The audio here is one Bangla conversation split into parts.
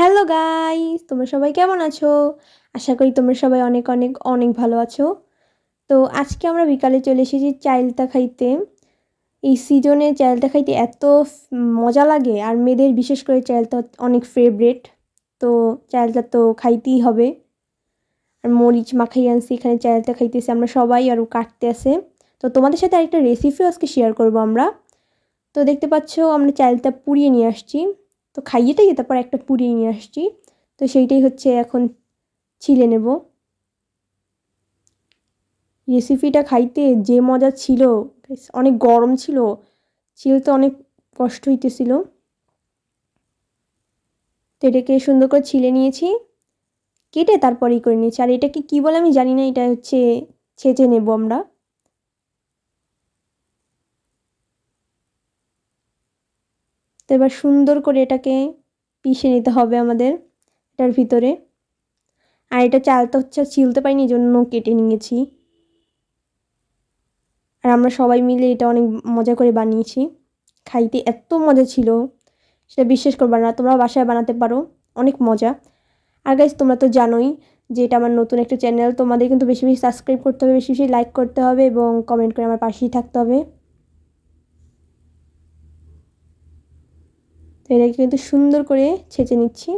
হ্যালো গাইস, তোমরা সবাই কেমন আছো? আশা করি তোমরা সবাই অনেক অনেক অনেক ভালো আছো। তো আজকে আমরা বিকালে চলে এসেছি চাইলতা খাইতে। এই সিজনে চাইলতা খাইতে এত মজা লাগে, আর মেয়েদের বিশেষ করে চাইলতা অনেক ফেভারিট। তো চাইলতা তো খাইতেই হবে। আর মরিচ মাখাই আনছি, এখানে চাইলতা খাইতেছি আমরা সবাই, আরও কাটতে আছে। তো তোমাদের সাথে আরেকটা রেসিপিও আজকে শেয়ার করবো আমরা। তো দেখতে পাচ্ছ আমরা চালটা পুড়িয়ে নিয়ে আসছি। তো খাইয়েটাই তারপর একটা পুড়িয়ে নিয়ে আসছি। তো সেইটাই হচ্ছে এখন ছিলে নেব। রেসিপিটা খাইতে যে মজা ছিল, অনেক গরম ছিল, ছিলতে অনেক কষ্ট হইতেছিল। তো এটাকে সুন্দর করে ছিলে নিয়েছি, কেটে তারপরেই করে নিয়েছি। আর এটাকে কী বলে আমি জানি না, এটা হচ্ছে ছেঁচে নেব আমরা। তো এবার সুন্দর করে এটাকে পিষে নিতে হবে আমাদের এটার ভিতরে। আর এটা চালটা হচ্ছে ছিলতে পারিনি, এই জন্য কেটে নিয়েছি। আর আমরা সবাই মিলে এটা অনেক মজা করে বানিয়েছি। খাইতে এত মজা ছিল, সেটা বিশ্বাস করবা না, তোমরা বাসায় বানাতে পারো, অনেক মজা। আর গাইস, তোমরা তো জানোই যে এটা আমার নতুন একটা চ্যানেল। তোমাদের কিন্তু বেশি বেশি সাবস্ক্রাইব করতে হবে, বেশি বেশি লাইক করতে হবে এবং কমেন্ট করে আমার পাশেই থাকতে হবে। তো এটাকে কিন্তু সুন্দর করে ছেঁচে নিচ্ছি।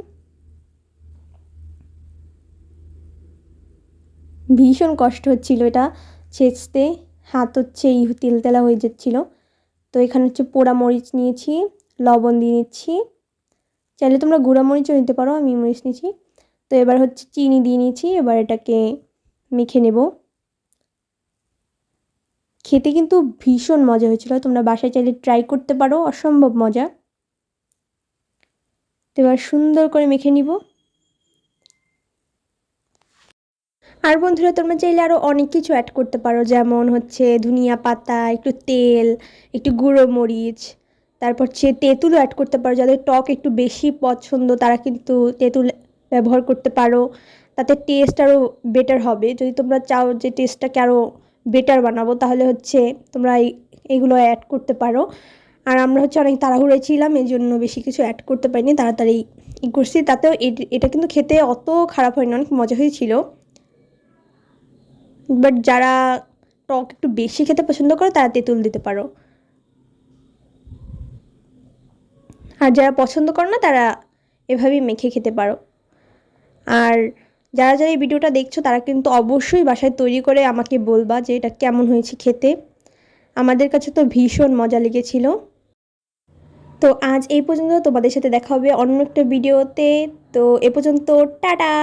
ভীষণ কষ্ট হচ্ছিল এটা ছেঁচতে, হাত হচ্ছে এই তেলতেলা হয়ে যাচ্ছিলো। তো এখানে হচ্ছে পোড়া মরিচ নিয়েছি, লবণ দিয়ে নিচ্ছি। চাইলে তোমরা গুঁড়া মরিচও নিতে পারো, আমি মরিচ নিয়েছি। তো এবার হচ্ছে চিনি দিয়ে নিয়েছি, এবার এটাকে মেখে নেব। খেতে কিন্তু ভীষণ মজা হয়েছিল, তোমরা বাসায় চাইলে ট্রাই করতে পারো, অসম্ভব মজা। তো এবার সুন্দর করে মেখে নিব। আর বন্ধুরা, তোমরা চাইলে আরও অনেক কিছু অ্যাড করতে পারো, যেমন হচ্ছে ধনিয়া পাতা, একটু তেল, একটু গুঁড়ো মরিচ, তারপর হচ্ছে তেঁতুলও অ্যাড করতে পারো। যাদের টক একটু বেশি পছন্দ তারা কিন্তু তেঁতুল ব্যবহার করতে পারো, তাতে টেস্ট আরও বেটার হবে। যদি তোমরা চাও যে টেস্টটাকে আরও বেটার বানাবো, তাহলে হচ্ছে তোমরা এইগুলো অ্যাড করতে পারো। আর আমরা হচ্ছে অনেক তাড়াহুড়োয় ছিলাম, এই জন্য বেশি কিছু অ্যাড করতে পারিনি, তাড়াতাড়ি করছি। তাতেও এটা কিন্তু খেতে অত খারাপ হয়নি, অনেক মজা হয়েছিল। বাট যারা টক একটু বেশি খেতে পছন্দ করে তারা তেঁতুল দিতে পারো, আর যারা পছন্দ করে না তারা এভাবেই মেখে খেতে পারো। আর যারা যারা এই ভিডিওটা দেখছো তারা কিন্তু অবশ্যই বাসায় তৈরি করে আমাকে বলবা যে এটা কেমন হয়েছে খেতে। আমাদের কাছে তো ভীষণ মজা লেগেছিল। তো আজ এই পর্যন্ত, তোমাদের সাথে দেখা হবে অন্য একটা ভিডিওতে। তো এ পর্যন্ত, টাটা।